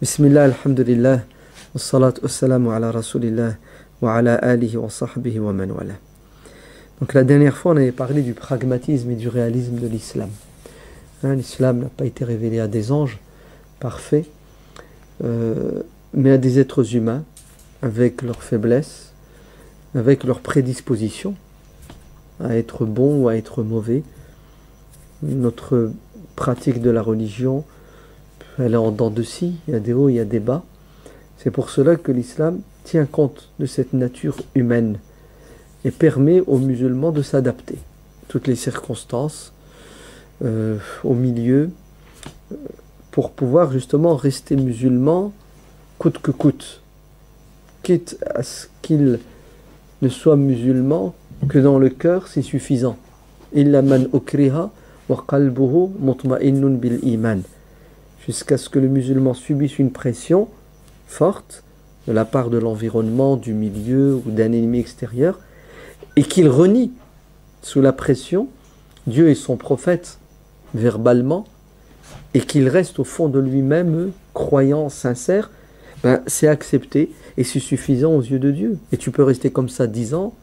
Bismillah, alhamdulillah, wa salatu wa salamu ala rasulillah, wa ala alihi wa sahbihi wa man wala. Donc la dernière fois, on avait parlé du pragmatisme et du réalisme de l'islam. L'islam n'a pas été révélé à des anges parfaits, mais à des êtres humains, avec leurs faiblesses, avec leurs prédispositions à être bons ou à être mauvais. Notre pratique de la religion, elle est en dents de scie, il y a des hauts, il y a des bas. C'est pour cela que l'islam tient compte de cette nature humaine et permet aux musulmans de s'adapter. Toutes les circonstances, au milieu, pour pouvoir justement rester musulman coûte que coûte, quitte à ce qu'il ne soit musulman que dans le cœur, c'est suffisant. Illa man ukriha wa qalbuhu mutma'innun bil iman. Jusqu'à ce que le musulman subisse une pression forte de la part de l'environnement, du milieu ou d'un ennemi extérieur, et qu'il renie sous la pression Dieu et son prophète verbalement, et qu'il reste au fond de lui-même croyant, sincère, c'est accepté et c'est suffisant aux yeux de Dieu. Et tu peux rester comme ça 10 ans,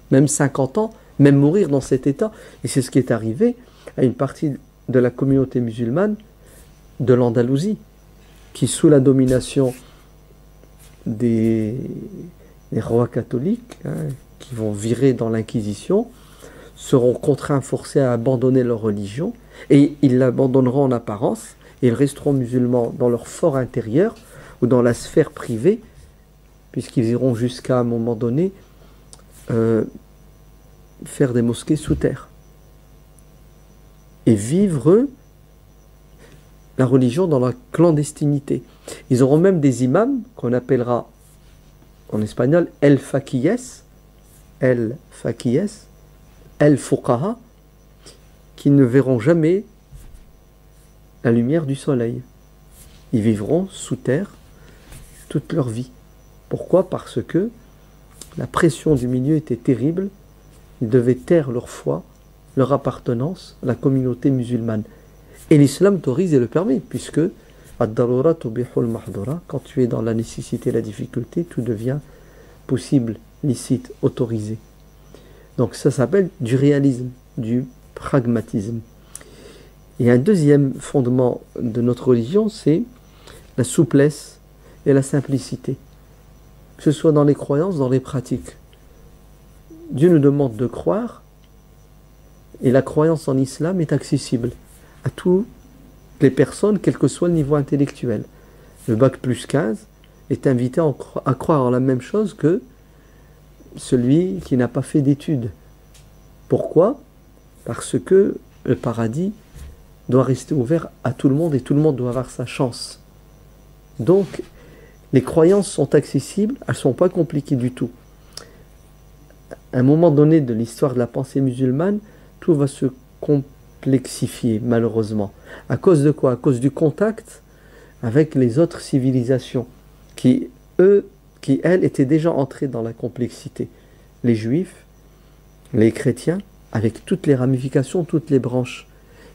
même 50 ans, même mourir dans cet état. Et c'est ce qui est arrivé à une partie de la communauté musulmane de l'Andalousie, qui sous la domination des rois catholiques, qui vont virer dans l'Inquisition, seront contraints, forcés à abandonner leur religion, et ils l'abandonneront en apparence, et ils resteront musulmans dans leur fort intérieur, ou dans la sphère privée, puisqu'ils iront jusqu'à un moment donné faire des mosquées sous terre, et vivre la religion dans la clandestinité. Ils auront même des imams qu'on appellera en espagnol el faquiyes, el fuqaha, qui ne verront jamais la lumière du soleil. Ils vivront sous terre toute leur vie. Pourquoi? Parce que la pression du milieu était terrible. Ils devaient taire leur foi, leur appartenance à la communauté musulmane. Et l'islam autorise et le permet, puisque quand tu es dans la nécessité et la difficulté, tout devient possible, licite, autorisé. Donc ça s'appelle du réalisme, du pragmatisme. Et un deuxième fondement de notre religion, c'est la souplesse et la simplicité. Que ce soit dans les croyances, dans les pratiques. Dieu nous demande de croire, et la croyance en islam est accessible à toutes les personnes, quel que soit le niveau intellectuel. Le bac plus 15 est invité à croire en la même chose que celui qui n'a pas fait d'études. Pourquoi? Parce que le paradis doit rester ouvert à tout le monde et tout le monde doit avoir sa chance. Donc, les croyances sont accessibles, elles ne sont pas compliquées du tout. À un moment donné de l'histoire de la pensée musulmane, tout va se complexifier, malheureusement. À cause de quoi? À cause du contact avec les autres civilisations qui, elles, étaient déjà entrées dans la complexité. Les juifs, les chrétiens, avec toutes les ramifications, toutes les branches,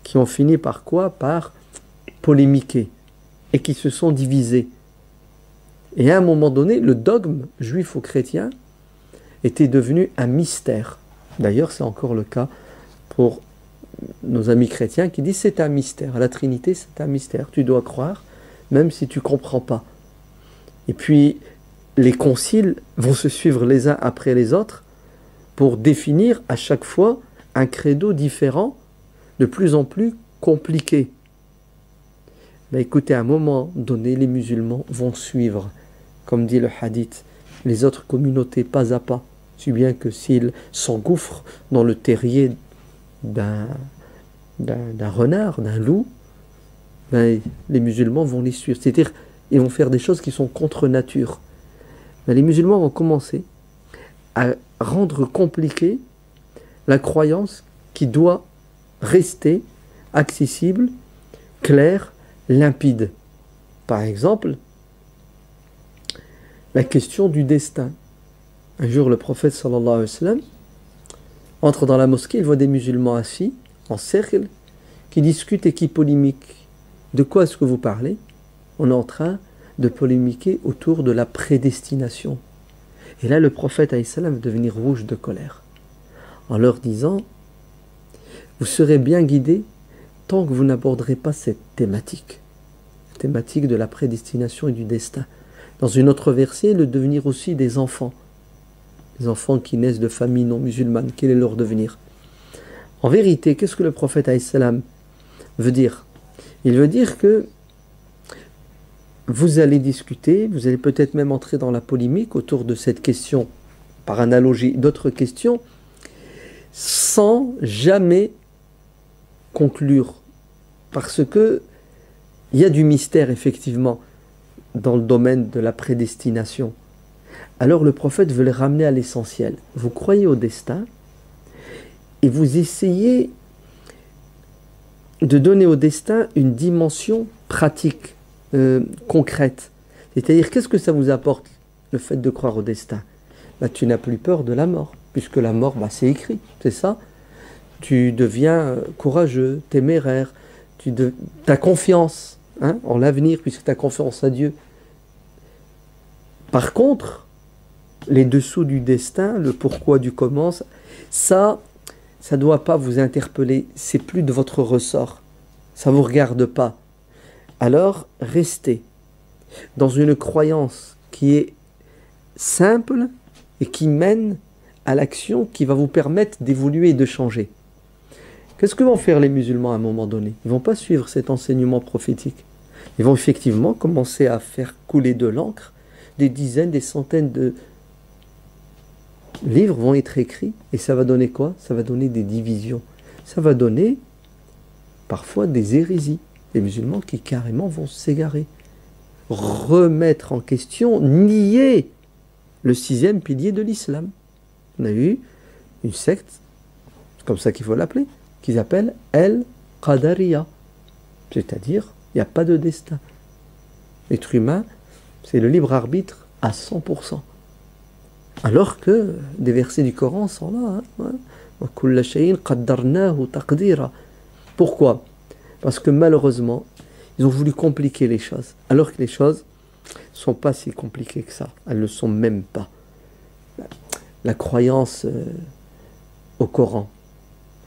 qui ont fini par quoi? Par polémiquer, et qui se sont divisés. Et à un moment donné, le dogme juif ou chrétien était devenu un mystère. D'ailleurs, c'est encore le cas pour nos amis chrétiens qui disent c'est un mystère. La Trinité, c'est un mystère. Tu dois croire, même si tu ne comprends pas. Et puis, les conciles vont se suivre les uns après les autres pour définir à chaque fois un credo différent, de plus en plus compliqué. Mais écoutez, à un moment donné, les musulmans vont suivre, comme dit le hadith, les autres communautés pas à pas, si bien que s'ils s'engouffrent dans le terrier d'un renard, d'un loup, les musulmans vont les suivre. C'est-à-dire, ils vont faire des choses qui sont contre nature. Les musulmans vont commencer à rendre compliquée la croyance qui doit rester accessible, claire, limpide. Par exemple, la question du destin. Un jour, le prophète sallallahu alayhi wa sallam entre dans la mosquée, il voit des musulmans assis en cercle qui discutent et qui polémiquent. De quoi est-ce que vous parlez? On est en train de polémiquer autour de la prédestination. Et là, le prophète alayhi salam va devenir rouge de colère, en leur disant, vous serez bien guidés tant que vous n'aborderez pas cette thématique de la prédestination et du destin. Dans une autre verset, le devenir aussi des enfants. Les enfants qui naissent de familles non musulmanes, quel est leur devenir? En vérité, qu'est-ce que le prophète alayhi salam veut dire? Il veut dire que vous allez discuter, vous allez peut-être même entrer dans la polémique autour de cette question, par analogie d'autres questions, sans jamais conclure. Parce que il y a du mystère, effectivement, dans le domaine de la prédestination. Alors le prophète veut les ramener à l'essentiel. Vous croyez au destin et vous essayez de donner au destin une dimension pratique, concrète. C'est-à-dire, qu'est-ce que ça vous apporte, le fait de croire au destin? Tu n'as plus peur de la mort, puisque la mort, c'est écrit, c'est ça. Tu deviens courageux, téméraire, tu as confiance en l'avenir, puisque tu as confiance à Dieu. Par contre, les dessous du destin, le pourquoi du comment, ça ne doit pas vous interpeller, c'est plus de votre ressort, ça ne vous regarde pas. Alors, restez dans une croyance qui est simple et qui mène à l'action qui va vous permettre d'évoluer et de changer. Qu'est-ce que vont faire les musulmans à un moment donné? Ils ne vont pas suivre cet enseignement prophétique. Ils vont effectivement commencer à faire couler de l'encre. Des dizaines, des centaines de livres vont être écrits. Et ça va donner quoi? Ça va donner des divisions. Ça va donner parfois des hérésies. Les musulmans qui carrément vont s'égarer. Remettre en question, nier le 6e pilier de l'islam. On a eu une secte, c'est comme ça qu'il faut l'appeler, qu'ils appellent El-Qadariya. C'est-à-dire, il n'y a pas de destin. L'être humain, c'est le libre arbitre à 100%. Alors que des versets du Coran sont là. Pourquoi? Parce que malheureusement, ils ont voulu compliquer les choses. Alors que les choses ne sont pas si compliquées que ça. Elles ne le sont même pas. La croyance au Coran,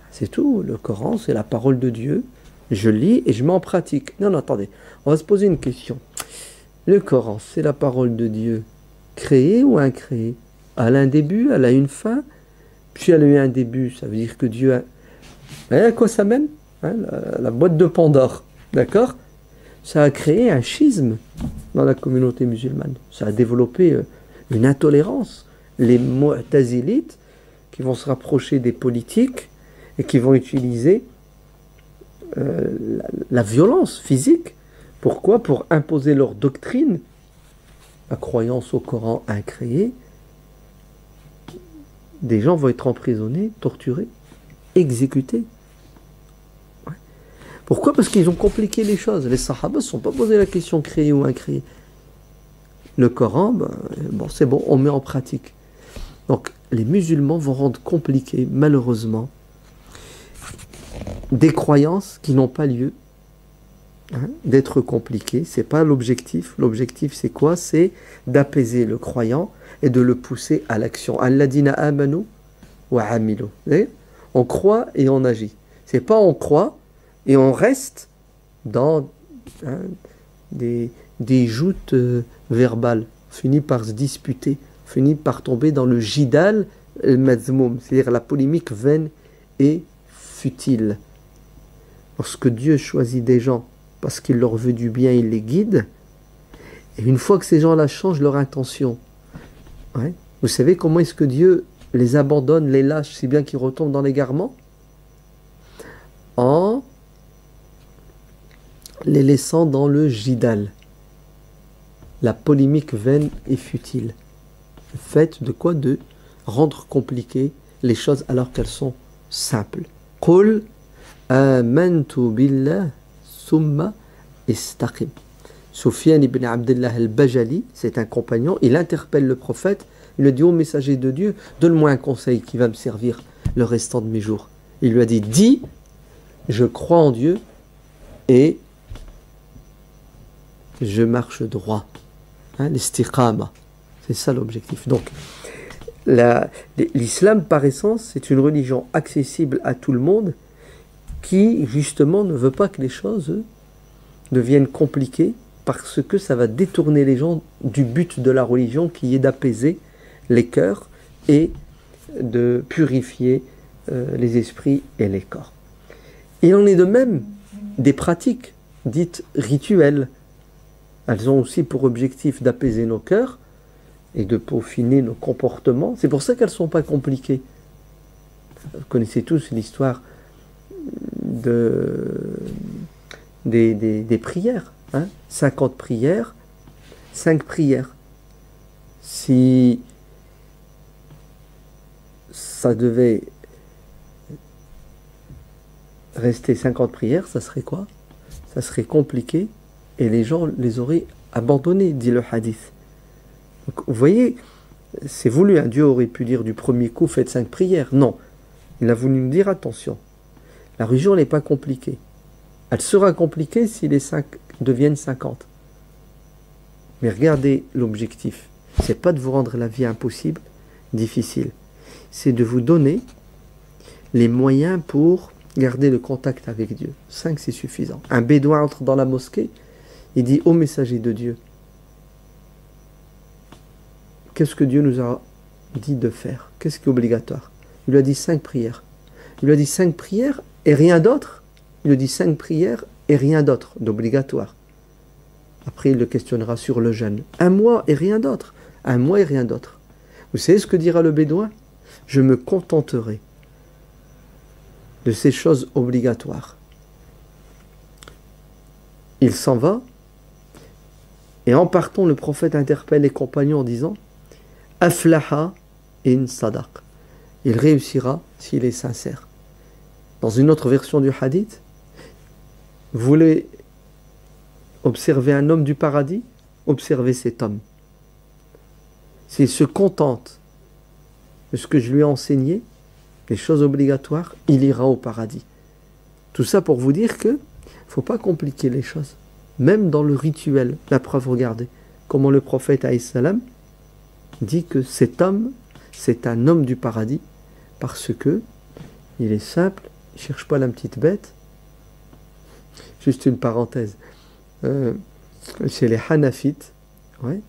c'est tout. Le Coran, c'est la parole de Dieu. Je lis et je mets en pratique. Non, attendez. On va se poser une question. Le Coran, c'est la parole de Dieu créée ou incréée? Elle a un début, elle a une fin. Puis elle a eu un début, ça veut dire que Dieu a... à quoi ça mène? La boîte de Pandore. D'accord? Ça a créé un schisme dans la communauté musulmane. Ça a développé une intolérance. Les mu'tazilites qui vont se rapprocher des politiques et qui vont utiliser la violence physique. Pourquoi? Pour imposer leur doctrine, la croyance au Coran incréé. Des gens vont être emprisonnés, torturés, exécutés. Ouais. Pourquoi? Parce qu'ils ont compliqué les choses. Les Sahaba ne se sont pas posé la question créée ou incréée. Le Coran, c'est bon, on met en pratique. Donc, les musulmans vont rendre compliqué, malheureusement, des croyances qui n'ont pas lieu d'être compliquées. Ce n'est pas l'objectif. L'objectif, c'est quoi? C'est d'apaiser le croyant et de le pousser à l'action. Alladina amanu wa amilu. On croit et on agit. C'est pas on croit et on reste dans des joutes verbales. On finit par se disputer. On finit par tomber dans le jidal al-mazmoum, c'est-à-dire la polémique vaine et futile. Lorsque Dieu choisit des gens parce qu'il leur veut du bien, il les guide. Et une fois que ces gens-là changent leur intention, vous savez comment est-ce que Dieu les abandonne, les lâche, si bien qu'ils retombent dans l'égarement? En les laissant dans le jidal, la polémique vaine et futile. Le fait de quoi? De rendre compliquées les choses alors qu'elles sont simples. Qul amantu billah summa istaqim. Soufiane ibn Abdullah al-Bajali, c'est un compagnon, il interpelle le prophète, il lui dit: ô messager de Dieu, donne-moi un conseil qui va me servir le restant de mes jours. Il lui a dit: dis, je crois en Dieu et je marche droit. hein, l'istiqama. C'est ça l'objectif. Donc, l'islam, par essence, c'est une religion accessible à tout le monde qui, justement, ne veut pas que les choses deviennent compliquées parce que ça va détourner les gens du but de la religion qui est d'apaiser les cœurs et de purifier les esprits et les corps. Il en est de même des pratiques dites rituelles. Elles ont aussi pour objectif d'apaiser nos cœurs et de peaufiner nos comportements. C'est pour ça qu'elles ne sont pas compliquées. Vous connaissez tous l'histoire des prières. Hein? 50 prières, 5 prières. Si ça devait rester 50 prières, ça serait quoi? Ça serait compliqué et les gens les auraient abandonnées, dit le hadith. Donc, vous voyez, c'est voulu. Hein? Dieu aurait pu dire du premier coup, faites 5 prières. Non, il a voulu nous dire attention. La religion n'est pas compliquée. Elle sera compliquée si les 5 deviennent 50. Mais regardez l'objectif. C'est pas de vous rendre la vie impossible, difficile. C'est de vous donner les moyens pour garder le contact avec Dieu. 5, c'est suffisant. Un bédouin entre dans la mosquée, il dit ô messager de Dieu, qu'est-ce que Dieu nous a dit de faire? Qu'est-ce qui est obligatoire? Il lui a dit 5 prières. Il lui a dit 5 prières et rien d'autre. Il lui a dit 5 prières et rien d'autre d'obligatoire. Après, il le questionnera sur le jeûne. 1 mois et rien d'autre. 1 mois et rien d'autre. Vous savez ce que dira le bédouin? Je me contenterai de ces choses obligatoires. Il s'en va, et en partant, le prophète interpelle les compagnons en disant Aflaha in sadaq. Il réussira s'il est sincère. Dans une autre version du hadith, vous voulez observer un homme du paradis, observez cet homme. S'il se contente de ce que je lui ai enseigné, les choses obligatoires, il ira au paradis. Tout ça pour vous dire que il ne faut pas compliquer les choses. Même dans le rituel, la preuve, regardez, comment le prophète alayhi salam dit que cet homme, c'est un homme du paradis, parce que il est simple, il ne cherche pas la petite bête. Juste une parenthèse. Chez les Hanafites, ouais,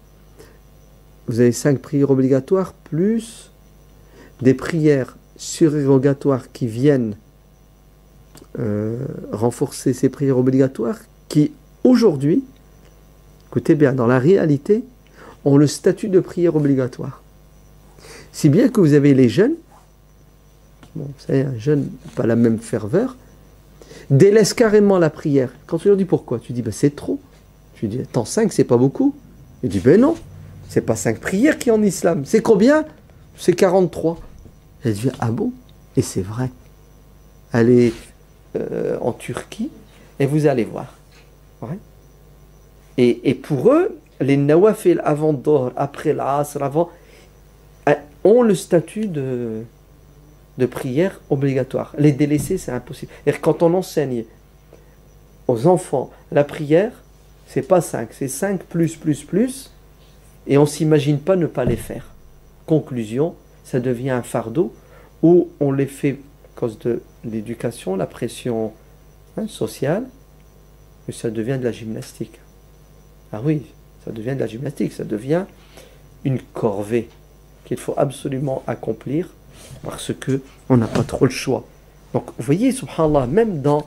vous avez 5 prières obligatoires, plus des prières surérogatoires qui viennent renforcer ces prières obligatoires qui, aujourd'hui, écoutez bien, dans la réalité, ont le statut de prière obligatoire. Si bien que vous avez les jeunes, bon, vous savez, un jeune n'a pas la même ferveur, délaisse carrément la prière. Quand tu leur dis pourquoi, tu dis, ben, c'est trop. Tu dis, attends, 5, c'est pas beaucoup. Il dit, ben non, c'est pas 5 prières qui en islam. C'est combien? C'est 43. Elle dit, ah bon? Et c'est vrai. Allez en Turquie et vous allez voir. Ouais. Et pour eux, les nawafil avant Dohr, après l'Asr, avant, ont le statut de prière obligatoire. Les délaisser, c'est impossible. Et quand on enseigne aux enfants la prière, c'est pas 5, c'est 5 plus, et on ne s'imagine pas ne pas les faire. Conclusion, ça devient un fardeau où on les fait à cause de l'éducation, la pression sociale, mais ça devient de la gymnastique. Ah oui, ça devient de la gymnastique, ça devient une corvée qu'il faut absolument accomplir parce qu'on n'a pas trop le choix. Donc vous voyez, subhanallah, même dans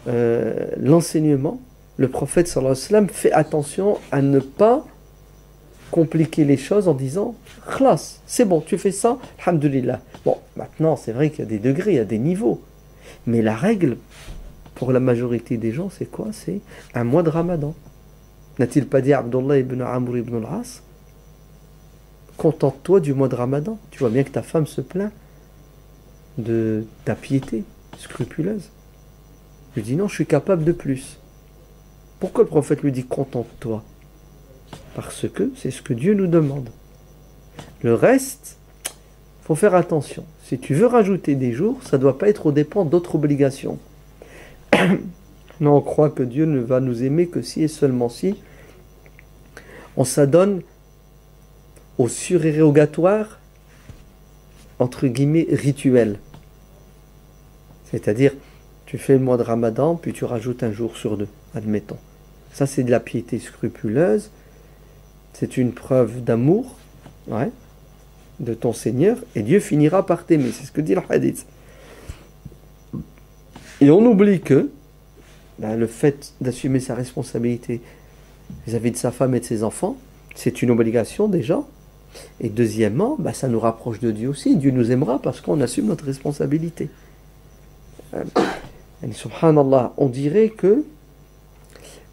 l'enseignement, le prophète sallallahu alayhi wa sallam fait attention à ne pas compliquer les choses en disant « Khlas, c'est bon, tu fais ça, alhamdulillah ». Bon, maintenant, c'est vrai qu'il y a des degrés, il y a des niveaux. Mais la règle, pour la majorité des gens, c'est quoi? C'est un mois de Ramadan. N'a-t-il pas dit Abdullah ibn Amr ibn al-As? Contente-toi du mois de Ramadan. Tu vois bien que ta femme se plaint de ta piété scrupuleuse. Je dis non, je suis capable de plus. Pourquoi le prophète lui dit contente-toi? Parce que c'est ce que Dieu nous demande. Le reste, il faut faire attention. Si tu veux rajouter des jours, ça ne doit pas être aux dépens d'autres obligations. Non, on croit que Dieu ne va nous aimer que si et seulement si On s'adonne au surérogatoire, entre guillemets, rituel. C'est-à-dire, tu fais le mois de Ramadan, puis tu rajoutes un jour sur 2, admettons. Ça, c'est de la piété scrupuleuse. C'est une preuve d'amour, ouais, de ton Seigneur, et Dieu finira par t'aimer. C'est ce que dit le hadith. Et on oublie que le fait d'assumer sa responsabilité vis-à-vis de sa femme et de ses enfants, c'est une obligation déjà. Et deuxièmement, ça nous rapproche de Dieu aussi. Dieu nous aimera parce qu'on assume notre responsabilité. Et subhanallah, on dirait que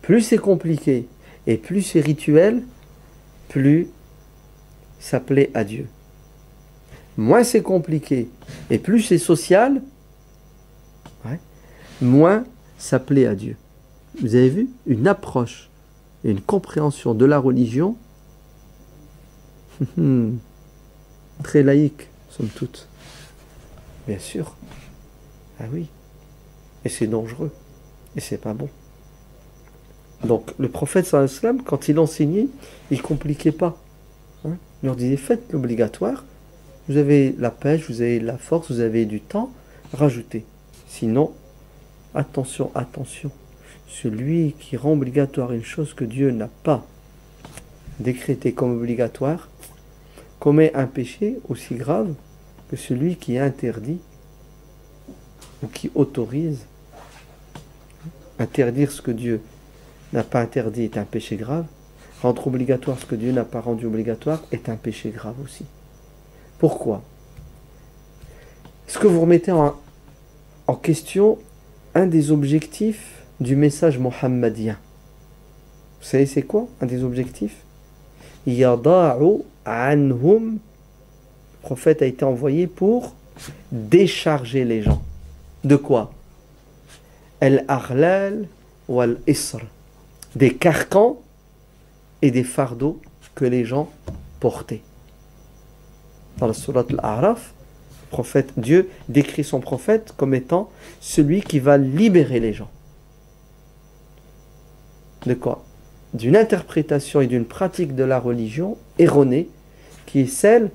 plus c'est compliqué et plus c'est rituel, plus ça plaît à Dieu. Moins c'est compliqué et plus c'est social, ouais, moins ça plaît à Dieu. Vous avez vu une approche et une compréhension de la religion très laïque, somme toute. Bien sûr. Ah oui. Et c'est dangereux. Et c'est pas bon. Donc, le prophète sallallahu alayhi wa sallam, quand il enseignait, il ne compliquait pas. Hein? Il leur disait, faites l'obligatoire. Vous avez la pêche, vous avez la force, vous avez du temps. Rajoutez. Sinon, attention, attention. Celui qui rend obligatoire une chose que Dieu n'a pas décrétée comme obligatoire commet un péché aussi grave que celui qui interdit ou qui autorise. Interdire ce que Dieu n'a pas interdit est un péché grave. Rendre obligatoire ce que Dieu n'a pas rendu obligatoire est un péché grave aussi. Pourquoi? Est-ce que vous remettez en question un des objectifs du message mohammadien? Vous savez c'est quoi un des objectifs? Yada'u anhum. Le prophète a été envoyé pour décharger les gens. De quoi? Al-aghlal wal-isr. Des carcans et des fardeaux que les gens portaient. Dans la sourate Al-A'raf, Dieu décrit son prophète comme étant celui qui va libérer les gens. De quoi? D'une interprétation et d'une pratique de la religion erronée qui est celle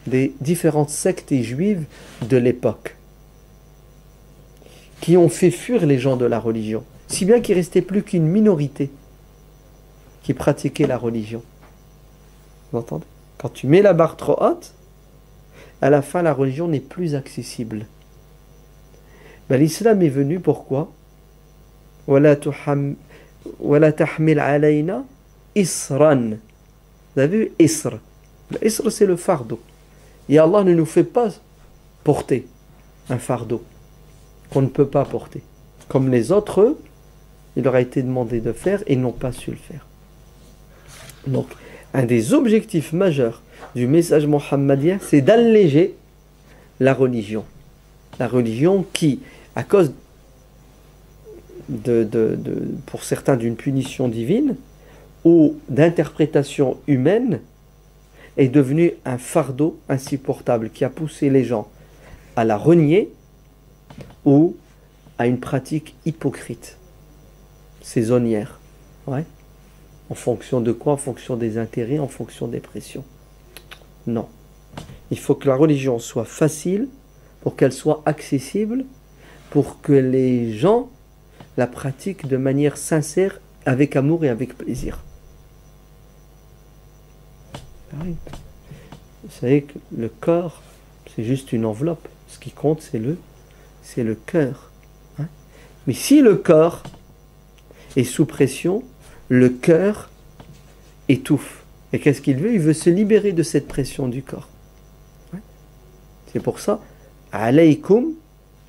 des différentes sectes juives de l'époque qui ont fait fuir les gens de la religion, si bien qu'il ne restait plus qu'une minorité qui pratiquait la religion. Vous entendez? Quand tu mets la barre trop haute, à la fin la religion n'est plus accessible. L'islam est venu pourquoi? Wala tahmil alayna isran. Vous avez vu isr? L'isr c'est le fardeau. Et Allah ne nous fait pas porter un fardeau qu'on ne peut pas porter. Comme les autres, eux, il leur a été demandé de faire et ils n'ont pas su le faire. Donc, un des objectifs majeurs du message mohammadien, c'est d'alléger la religion. La religion qui, à cause pour certains d'une punition divine ou d'interprétation humaine, est devenue un fardeau insupportable qui a poussé les gens à la renier ou à une pratique hypocrite, saisonnière. Ouais. En fonction de quoi? En fonction des intérêts, en fonction des pressions. Non. Il faut que la religion soit facile pour qu'elle soit accessible, pour que les gens la pratiquent de manière sincère, avec amour et avec plaisir. Oui. Vous savez que le corps, c'est juste une enveloppe. Ce qui compte, c'est le cœur. Hein? Mais si le corps est sous pression, le cœur étouffe. Et qu'est-ce qu'il veut? Il veut se libérer de cette pression du corps. Ouais. C'est pour ça, alaykum,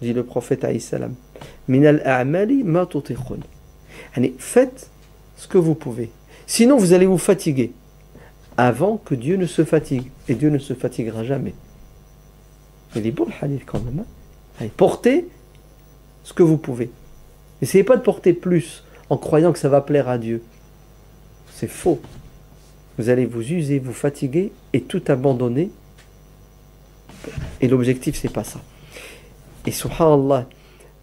dit le prophète alayhi salam, min al-a'mali ma tutiqun. Faites ce que vous pouvez. Sinon, vous allez vous fatiguer avant que Dieu ne se fatigue. Et Dieu ne se fatiguera jamais. Il est beau le hadith quand même. Hein? Allez, portez ce que vous pouvez. N'essayez pas de porter plus en croyant que ça va plaire à Dieu. C'est faux. Vous allez vous user, vous fatiguer et tout abandonner. Et l'objectif, c'est pas ça. Et subhanallah,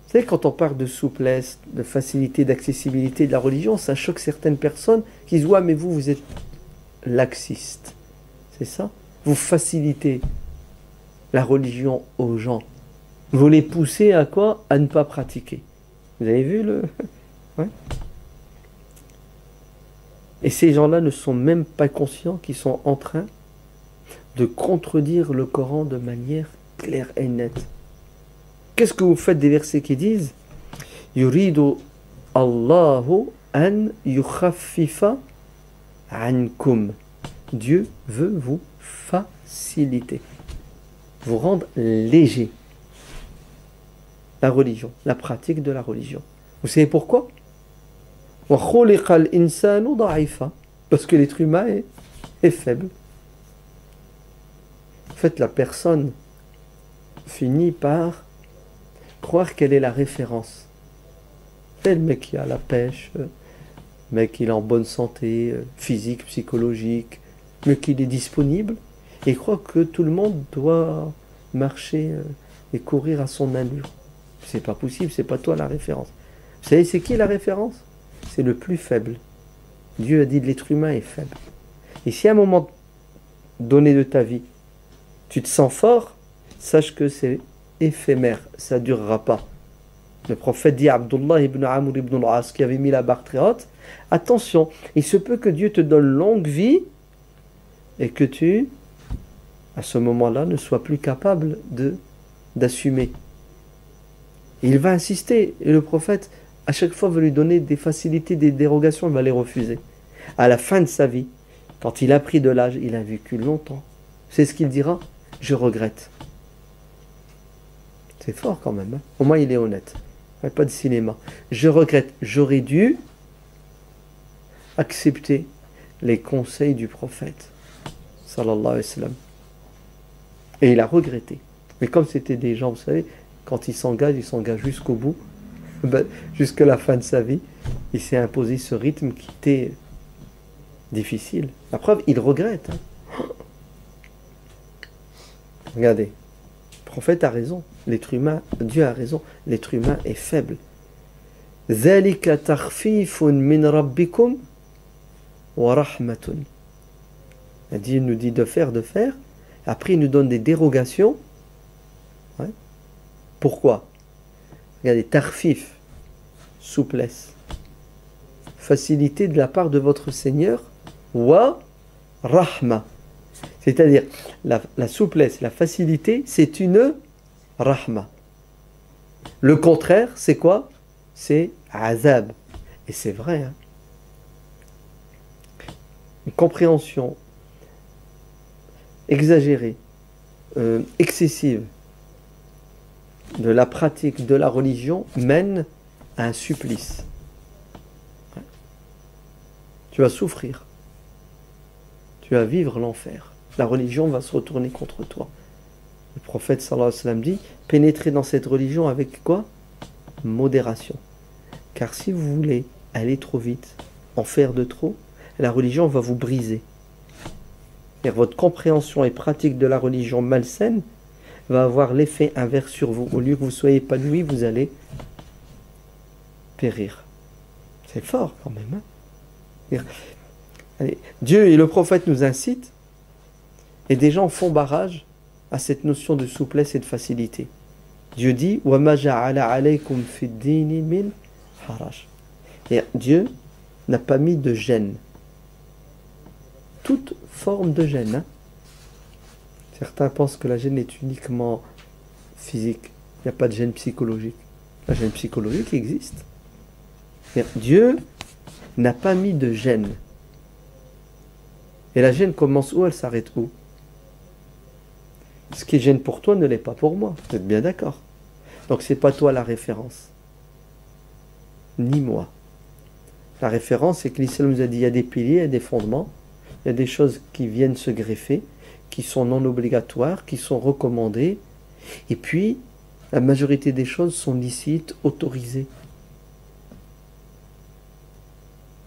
vous savez, quand on parle de souplesse, de facilité, d'accessibilité de la religion, ça choque certaines personnes qui disent « Ouais, mais vous êtes laxiste. C'est ça? Vous facilitez la religion aux gens. Vous les poussez à quoi? À ne pas pratiquer. Vous avez vu le... Ouais. Et ces gens-là ne sont même pas conscients qu'ils sont en train de contredire le Coran de manière claire et nette. Qu'est-ce que vous faites des versets qui disent Yuridu Allahu an yukhaffifa ankum. Dieu veut vous faciliter, vous rendre léger la religion, la pratique de la religion. Vous savez pourquoi? Parce que l'être humain est faible. En fait, la personne finit par croire qu'elle est la référence. C'est le mec qui a la pêche, le mec qui est en bonne santé, physique, psychologique, mais qu'il est disponible, et croit que tout le monde doit marcher et courir à son allure. C'est pas possible, c'est pas toi la référence. Vous savez, c'est qui la référence? C'est le plus faible. Dieu a dit que l'être humain est faible. Et si à un moment donné de ta vie, tu te sens fort, sache que c'est éphémère, ça ne durera pas. Le prophète dit à Abdullah ibn Amr ibn al-As qui avait mis la barre très haute, attention, il se peut que Dieu te donne longue vie et que tu, à ce moment-là, ne sois plus capable d'assumer. Il va insister, et le prophète, à chaque fois, va lui donner des facilités, des dérogations, il va les refuser. À la fin de sa vie, quand il a pris de l'âge, il a vécu longtemps. C'est ce qu'il dira, je regrette. C'est fort quand même, hein. Au moins il est honnête. Pas de cinéma. Je regrette, j'aurais dû accepter les conseils du prophète, sallallahu alayhi wa sallam. Et il a regretté. Mais comme c'était des gens, vous savez, quand ils s'engagent jusqu'au bout, jusqu'à la fin de sa vie, il s'est imposé ce rythme qui était difficile. La preuve, il regrette. Hein. Regardez, le prophète a raison, l'être humain, Dieu a raison, l'être humain est faible. ذَلِكَ تَخْفِيفٌ مِّن رَبِّكُمْ وَرَحْمَةٌ. Dieu nous dit de faire, après il nous donne des dérogations. Ouais. Pourquoi? Regardez, tarfif, souplesse, facilité de la part de votre Seigneur, wa rahma. C'est-à-dire, la souplesse, la facilité, c'est une rahma. Le contraire, c'est quoi? C'est azab. Et c'est vrai. Hein? Une compréhension exagérée, excessive de la pratique de la religion mène à un supplice. Tu vas souffrir. Tu vas vivre l'enfer. La religion va se retourner contre toi. Le prophète sallallahu alayhi wa sallam dit, pénétrez dans cette religion avec quoi? Modération. Car si vous voulez aller trop vite, en faire de trop, la religion va vous briser. Et votre compréhension et pratique de la religion malsaine va avoir l'effet inverse sur vous. Au lieu que vous soyez épanoui, vous allez périr. C'est fort quand même. Hein? Allez, Dieu et le prophète nous incitent, et des gens font barrage à cette notion de souplesse et de facilité. Dieu dit وَمَا جَعَلَ عَلَيْكُمْ فِي الدِّينِ مِنْ حَرَجٍ. Et Dieu n'a pas mis de gêne. Toute forme de gêne. Hein? Certains pensent que la gêne est uniquement physique. Il n'y a pas de gêne psychologique. La gêne psychologique existe. Dieu n'a pas mis de gêne. Et la gêne commence où? Elle s'arrête où? Ce qui est gêne pour toi ne l'est pas pour moi. Vous êtes bien d'accord? Donc c'est pas toi la référence. Ni moi. La référence, c'est que l'islam nous a dit il y a des piliers, il y a des fondements, il y a des choses qui viennent se greffer, qui sont non obligatoires, qui sont recommandées, et puis la majorité des choses sont licites, autorisées.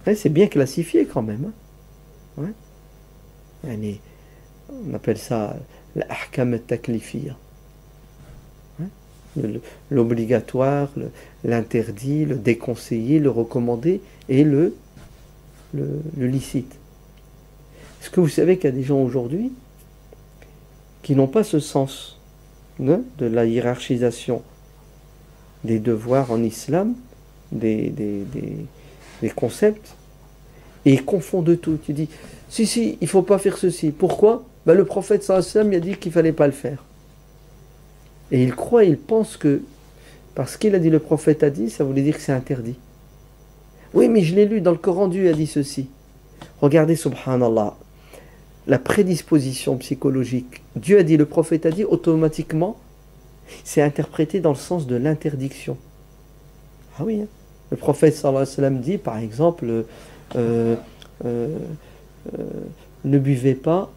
Ouais, c'est bien classifié quand même. Hein? Ouais. On appelle ça l'ahkam al-taklifiyya. L'obligatoire, l'interdit, le déconseillé, le recommandé et le licite. Est-ce que vous savez qu'il y a des gens aujourd'hui qui n'ont pas ce sens de la hiérarchisation des devoirs en islam, des concepts, et ils confondent tout. Tu dis, si, il ne faut pas faire ceci. Pourquoi? Ben, le prophète sallallahu alayhi wa sallam il a dit qu'il ne fallait pas le faire. Et ils croient, ils pensent que parce qu'il a dit le prophète a dit, ça voulait dire que c'est interdit. Oui, mais je l'ai lu dans le Coran, Dieu a dit ceci. Regardez, subhanallah, la prédisposition psychologique. Dieu a dit, le prophète a dit, automatiquement, c'est interprété dans le sens de l'interdiction. Ah oui, hein. Le prophète sallallahu alayhi wa sallam dit, par exemple, ne buvez pas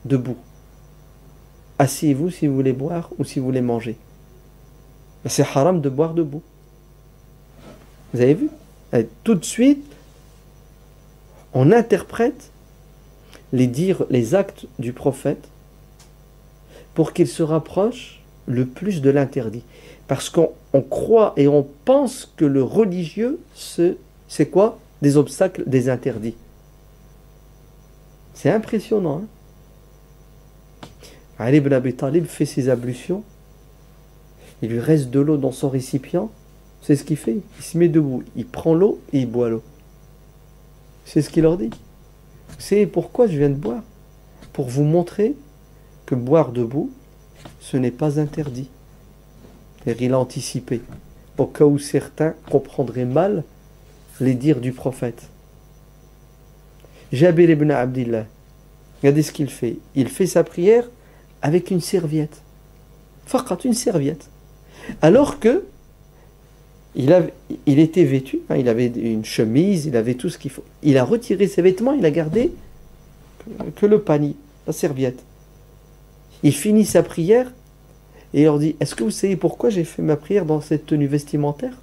debout. Asseyez-vous si vous voulez boire ou si vous voulez manger. C'est haram de boire debout. Vous avez vu? Et tout de suite, on interprète les dires, les actes du prophète pour qu'il se rapproche le plus de l'interdit. Parce qu'on croit et on pense que le religieux, c'est quoi? Des obstacles, des interdits. C'est impressionnant. Hein? Ali ibn Abi Talib fait ses ablutions. Il lui reste de l'eau dans son récipient. C'est ce qu'il fait. Il se met debout. Il prend l'eau et il boit l'eau. C'est ce qu'il leur dit. C'est pourquoi je viens de boire. Pour vous montrer que boire debout, ce n'est pas interdit. C'est-à-dire, il a anticipé. Au cas où certains comprendraient mal les dires du prophète. Jabir ibn Abdillah. Regardez ce qu'il fait. Il fait sa prière avec une serviette. Faqat, une serviette. Alors que il était vêtu, hein, il avait une chemise, il avait tout ce qu'il faut. Il a retiré ses vêtements, il a gardé que le panier, la serviette. Il finit sa prière et il leur dit, est-ce que vous savez pourquoi j'ai fait ma prière dans cette tenue vestimentaire?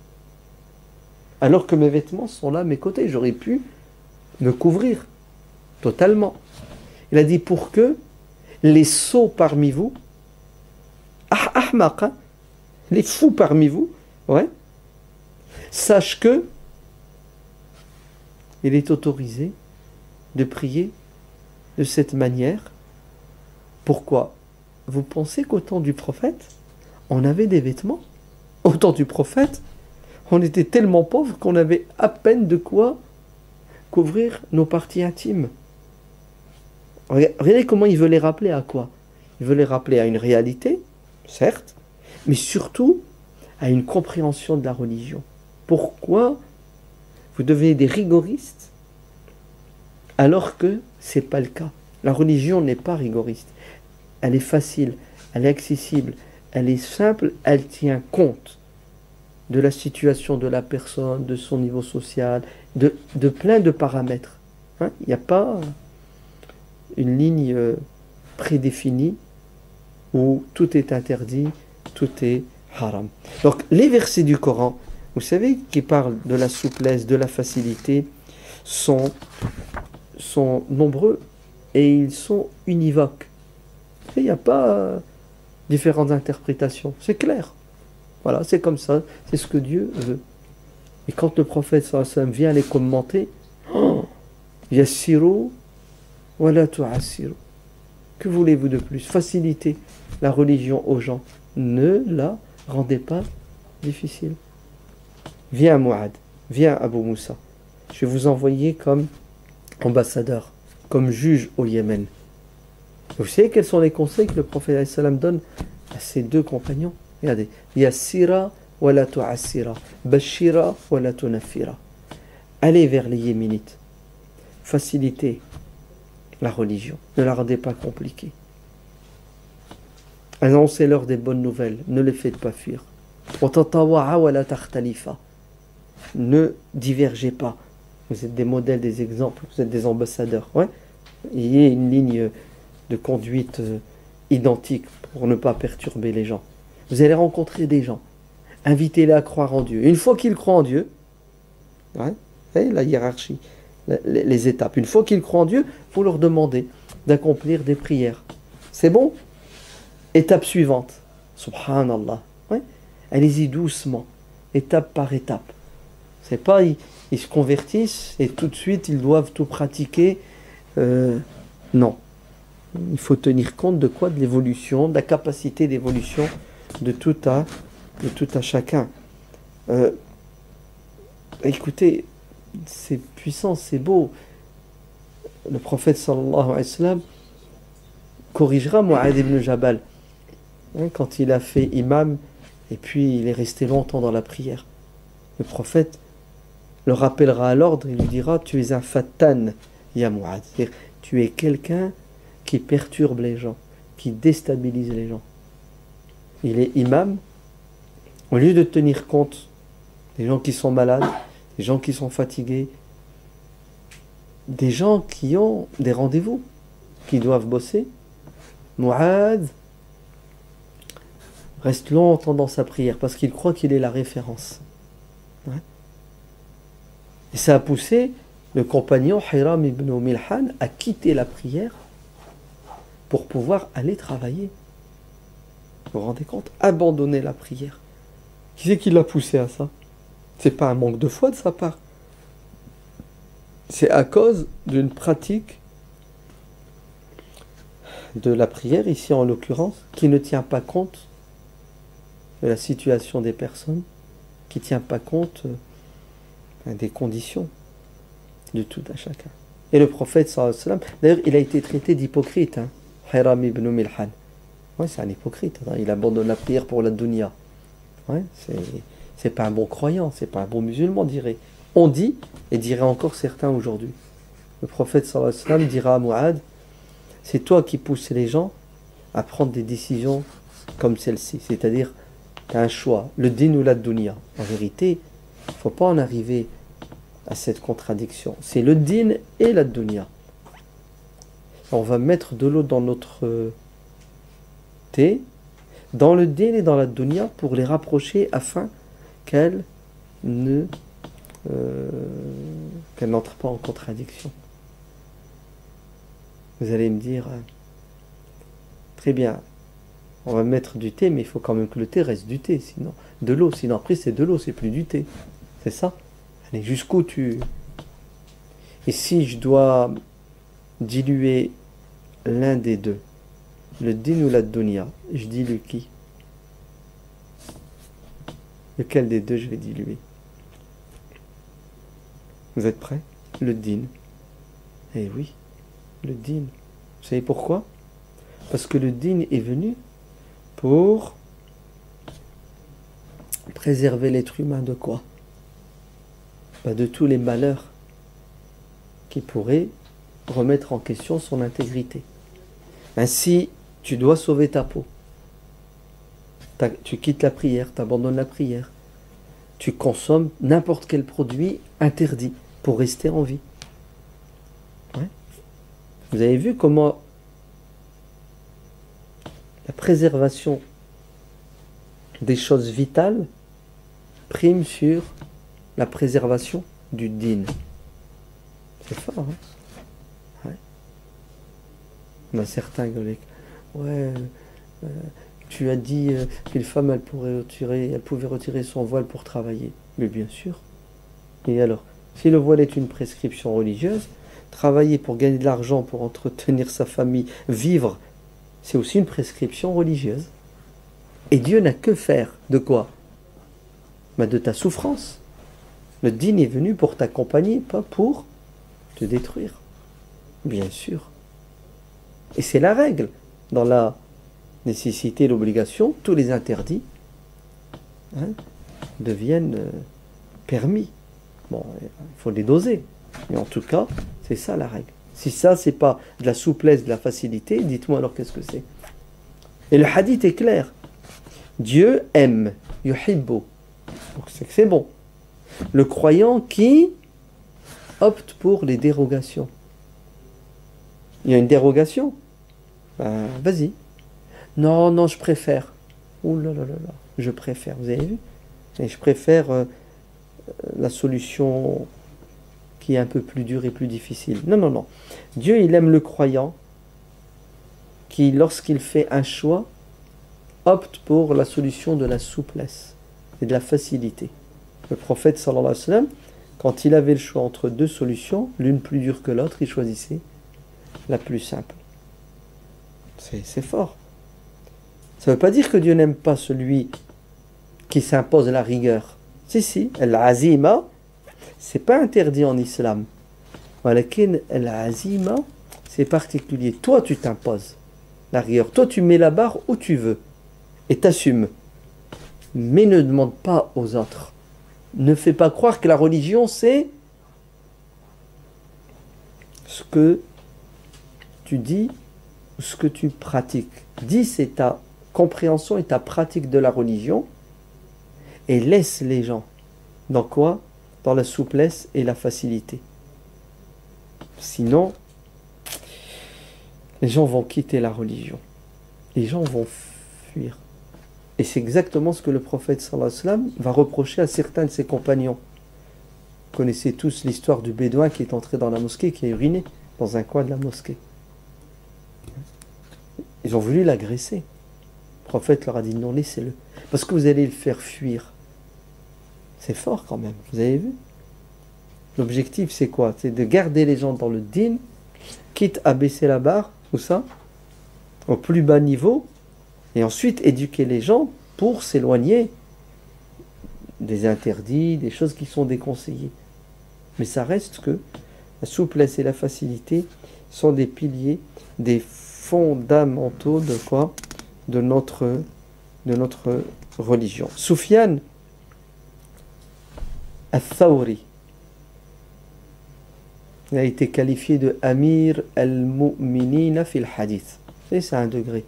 Alors que mes vêtements sont là à mes côtés, j'aurais pu me couvrir totalement. Il a dit, pour que les sots parmi vous, ahmaq, hein, les fous parmi vous, ouais, sachent que il est autorisé de prier de cette manière. Pourquoi? Vous pensez qu'au temps du prophète, on avait des vêtements? Au temps du prophète, on était tellement pauvres qu'on avait à peine de quoi couvrir nos parties intimes. Regardez comment il veut les rappeler à quoi? Il veut les rappeler à une réalité, certes, mais surtout à une compréhension de la religion. Pourquoi vous devenez des rigoristes alors que ce n'est pas le cas? La religion n'est pas rigoriste. Elle est facile, elle est accessible, elle est simple, elle tient compte de la situation de la personne, de son niveau social, de plein de paramètres. Hein? Il n'y a pas une ligne prédéfinie où tout est interdit, tout est haram. Donc les versets du Coran, vous savez, qui parlent de la souplesse, de la facilité, sont nombreux et ils sont univoques. Il n'y a pas différentes interprétations, c'est clair. Voilà, c'est comme ça, c'est ce que Dieu veut. Et quand le prophète sallallahu alayhi wa sallam vient les commenter, yassiru wa la tu'assiru. Que voulez-vous de plus? Faciliter la religion aux gens. Ne la rendez pas difficile. Viens Mu'ad, viens Abu Moussa. Je vais vous envoyer comme ambassadeur, comme juge au Yémen. Vous savez quels sont les conseils que le prophète sallam donne à ses deux compagnons? Regardez. Yassira wa la tu'assira. Bashira wa la tunaffira. Allez vers les Yéménites. Facilitez la religion. Ne la rendez pas compliquée. Annoncez-leur des bonnes nouvelles. Ne les faites pas fuir. Watatawa'a wa la takhtalifa. Ne divergez pas. Vous êtes des modèles, des exemples. Vous êtes des ambassadeurs. Ouais. Il y a une ligne de conduite identique pour ne pas perturber les gens. Vous allez rencontrer des gens. Invitez-les à croire en Dieu. Une fois qu'ils croient en Dieu, ouais, la hiérarchie, les étapes. Une fois qu'ils croient en Dieu, il faut leur demander d'accomplir des prières. C'est bon? Étape suivante. Subhanallah. Ouais. Allez-y doucement, étape par étape. C'est pas ils se convertissent et tout de suite ils doivent tout pratiquer Non. Il faut tenir compte de quoi? De l'évolution, de la capacité d'évolution de tout à chacun. Écoutez, c'est puissant, c'est beau. Le prophète sallallahu alayhi wa sallam corrigera Mu'adh ibn Jabal quand il a fait imam et puis il est resté longtemps dans la prière. Le prophète le rappellera à l'ordre, il lui dira: tu es un fattan, ya Mu'adh. C'est-à-dire, tu es quelqu'un qui perturbe les gens, qui déstabilise les gens. Il est imam, au lieu de tenir compte des gens qui sont malades, des gens qui sont fatigués, des gens qui ont des rendez-vous, qui doivent bosser, Mu'adh reste longtemps dans sa prière parce qu'il croit qu'il est la référence. Ouais. Et ça a poussé le compagnon Hiram ibn Milhan à quitter la prière pour pouvoir aller travailler. Vous vous rendez compte? Abandonner la prière. Qui c'est qui l'a poussé à ça? C'est pas un manque de foi de sa part. C'est à cause d'une pratique de la prière, ici en l'occurrence, qui ne tient pas compte de la situation des personnes, qui ne tient pas compte des conditions de tout à chacun. Et le prophète, sallallahu alayhi wa sallam, d'ailleurs, il a été traité d'hypocrite, Hiram ibn Milhan. Ouais, c'est un hypocrite, il abandonne la prière pour la dunya. Ouais, c'est pas un bon croyant, c'est pas un bon musulman, dirait. On dit, et dirait encore certains aujourd'hui. Le prophète sallallahu alayhi wa sallam dira à Mu'adh: c'est toi qui pousses les gens à prendre des décisions comme celle-ci. C'est-à-dire, tu as un choix, le din ou la dunya. En vérité, il ne faut pas en arriver à cette contradiction. C'est le din et la dunya. On va mettre de l'eau dans notre thé, dans le din et dans la dunya, pour les rapprocher afin qu'elles n'entrent pas en contradiction. Vous allez me dire, très bien, on va mettre du thé, mais il faut quand même que le thé reste du thé, sinon de l'eau, sinon après c'est de l'eau, c'est plus du thé. C'est ça? Allez, jusqu'où tu... Et si je dois diluer l'un des deux, le din ou la dunya, je dilue qui? Lequel des deux je vais diluer? Vous êtes prêts? Le din. Eh oui, le din. Vous savez pourquoi? Parce que le din est venu pour préserver l'être humain de quoi? De tous les malheurs qui pourraient remettre en question son intégrité. Ainsi, tu dois sauver ta peau. Tu quittes la prière, tu abandonnes la prière. Tu consommes n'importe quel produit interdit pour rester en vie. Ouais. Vous avez vu comment la préservation des choses vitales prime sur la préservation du din. C'est fort, hein? Ouais. On a certains qui tu as dit qu'une femme elle pouvait retirer son voile pour travailler. Mais bien sûr. Et alors, si le voile est une prescription religieuse, travailler pour gagner de l'argent, pour entretenir sa famille, vivre, c'est aussi une prescription religieuse. Et Dieu n'a que faire de quoi? De ta souffrance. Le din est venu pour t'accompagner, pas pour te détruire. Bien sûr. Et c'est la règle. Dans la nécessité et l'obligation, tous les interdits deviennent permis. Bon, il faut les doser. Mais en tout cas, c'est ça la règle. Si ça, c'est pas de la souplesse, de la facilité, dites-moi alors qu'est-ce que c'est? Et le hadith est clair. Dieu aime, yuhibbu. Donc c'est que c'est bon. Le croyant qui opte pour les dérogations. Il y a une dérogation? Vas-y. Non, je préfère. Ouh là là là là, je préfère. Vous avez vu? Et je préfère la solution qui est un peu plus dure et plus difficile. Non. Dieu, il aime le croyant qui, lorsqu'il fait un choix, opte pour la solution de la souplesse et de la facilité. Le prophète, sallallahu alayhi wa sallam, quand il avait le choix entre deux solutions, l'une plus dure que l'autre, il choisissait la plus simple. C'est fort. Ça ne veut pas dire que Dieu n'aime pas celui qui s'impose la rigueur. Si, l'azima, c'est pas interdit en islam. Walakin l'azima, c'est particulier. Toi, tu t'imposes la rigueur. Toi, tu mets la barre où tu veux et t'assumes. Mais ne demande pas aux autres. Ne fais pas croire que la religion, c'est ce que tu dis ou ce que tu pratiques. Dis, c'est ta compréhension et ta pratique de la religion, et laisse les gens. Dans quoi? Dans la souplesse et la facilité. Sinon, les gens vont quitter la religion. Les gens vont fuir. Et c'est exactement ce que le prophète sallallahu alayhi wa sallam va reprocher à certains de ses compagnons. Vous connaissez tous l'histoire du bédouin qui est entré dans la mosquée, qui a uriné dans un coin de la mosquée. Ils ont voulu l'agresser. Le prophète leur a dit non, laissez-le. Parce que vous allez le faire fuir. C'est fort quand même, vous avez vu? L'objectif c'est quoi? C'est de garder les gens dans le din, quitte à baisser la barre, ou ça, au plus bas niveau, et ensuite éduquer les gens pour s'éloigner des interdits, des choses qui sont déconseillées. Mais ça reste que la souplesse et la facilité sont des piliers, des fondamentaux de quoi? De notre religion. Soufiane al-Thawri, il a été qualifié de Amir al-Mu'minina fil hadith. Et c'est un degré.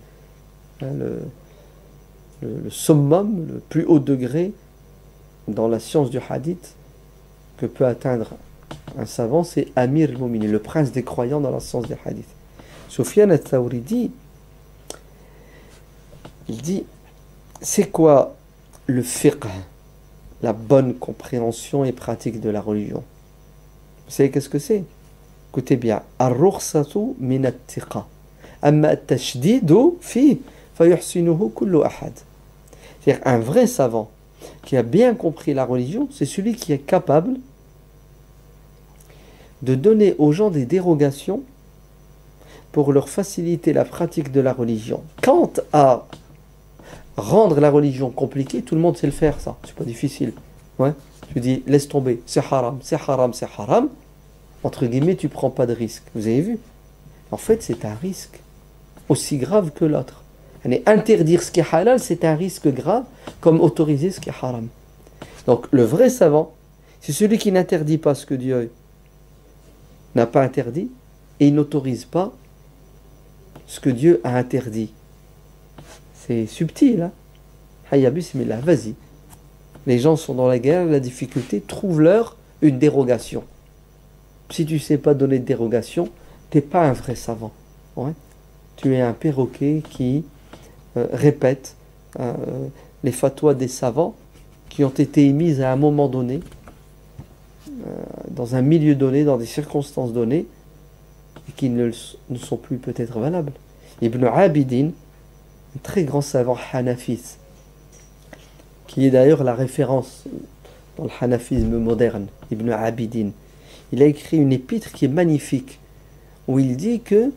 Le summum, le plus haut degré dans la science du hadith que peut atteindre un savant, c'est Amir al-Mu'minin, le prince des croyants dans la science du hadith. Soufiane al-Thawri dit, c'est quoi le fiqh, la bonne compréhension et pratique de la religion? Vous savez qu'est-ce que c'est? Écoutez bien. Ar-rukhsatu min at-tiqa. Amma at-tashdidu fi fayuhsinuhu kullu ahad. C'est-à-dire un vrai savant qui a bien compris la religion, c'est celui qui est capable de donner aux gens des dérogations pour leur faciliter la pratique de la religion. Quant à rendre la religion compliquée, tout le monde sait le faire, ça. C'est pas difficile. Ouais. Tu dis, laisse tomber, c'est haram, c'est haram, c'est haram. Entre guillemets, tu prends pas de risque. Vous avez vu? En fait, c'est un risque aussi grave que l'autre. Interdire ce qui est halal, c'est un risque grave, comme autoriser ce qui est haram. Donc, le vrai savant, c'est celui qui n'interdit pas ce que Dieu n'a pas interdit, et il n'autorise pas ce que Dieu a interdit. C'est subtil, hein? Hayya bismillah, vas-y. Les gens sont dans la guerre, la difficulté, trouve-leur une dérogation. Si tu ne sais pas donner de dérogation, tu n'es pas un vrai savant. Ouais? Tu es un perroquet qui répète les fatwas des savants qui ont été émises à un moment donné, dans un milieu donné, dans des circonstances données, et qui ne sont plus peut-être valables. Ibn Abidin, un très grand savant hanafiste, qui est d'ailleurs la référence dans le hanafisme moderne, Ibn Abidin. Il a écrit une épître qui est magnifique, où il dit que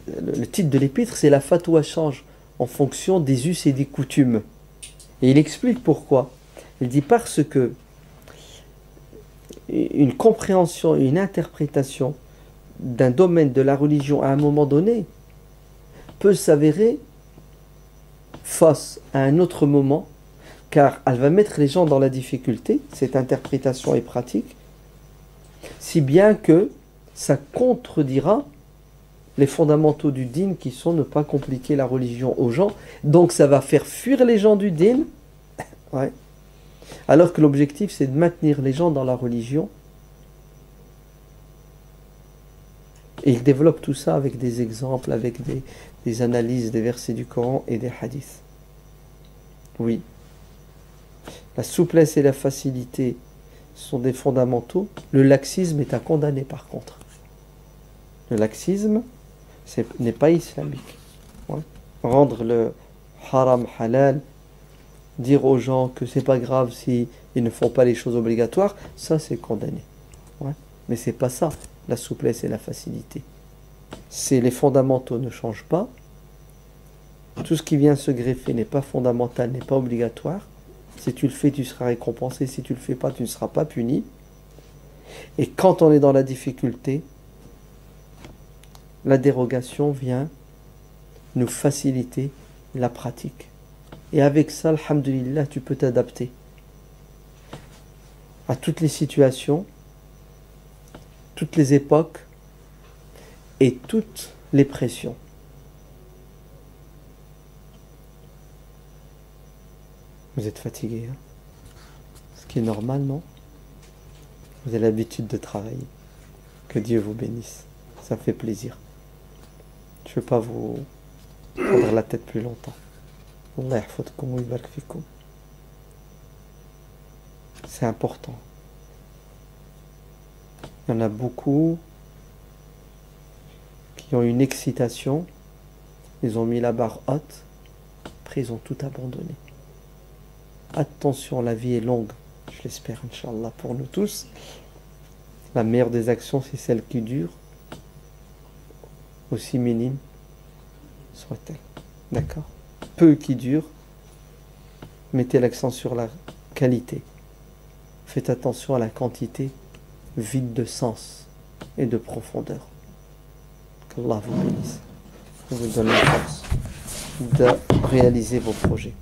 le titre de l'épître, c'est la fatwa change en fonction des us et des coutumes. Et il explique pourquoi. Il dit parce que une compréhension, une interprétation d'un domaine de la religion à un moment donné peut s'avérer fausse à un autre moment, car elle va mettre les gens dans la difficulté, cette interprétation est pratique, si bien que ça contredira les fondamentaux du din qui sont ne pas compliquer la religion aux gens, donc ça va faire fuir les gens du din, ouais. Alors que l'objectif c'est de maintenir les gens dans la religion. Et il développe tout ça avec des exemples, avec des analyses des versets du Coran et des hadiths. Oui. La souplesse et la facilité sont des fondamentaux. Le laxisme est à condamner par contre. Le laxisme n'est pas islamique. Ouais. Rendre le haram halal, dire aux gens que c'est pas grave si ils ne font pas les choses obligatoires, ça c'est condamné. Ouais. Mais c'est pas ça, la souplesse et la facilité. c'est les fondamentaux ne changent pas, tout ce qui vient se greffer n'est pas fondamental, n'est pas obligatoire. Si tu le fais, tu seras récompensé. Si tu ne le fais pas, tu ne seras pas puni. Et quand on est dans la difficulté, la dérogation vient nous faciliter la pratique. Et avec ça, alhamdulillah, tu peux t'adapter à toutes les situations, toutes les époques et toutes les pressions. Vous êtes fatigué, hein? Ce qui est normal, non? Vous avez l'habitude de travailler. Que Dieu vous bénisse. Ça fait plaisir. Je ne veux pas vous prendre la tête plus longtemps. Allah yahfadkoum wa yubarak fikoum. C'est important. Il y en a beaucoup qui ont une excitation, ils ont mis la barre haute, après ils ont tout abandonné. Attention, la vie est longue, je l'espère, Inch'Allah, pour nous tous. La meilleure des actions, c'est celle qui dure, aussi minime soit-elle. D'accord? Peu qui dure, mettez l'accent sur la qualité. Faites attention à la quantité vide de sens et de profondeur. Qu'Allah vous bénisse. Je vous donne la force de réaliser vos projets.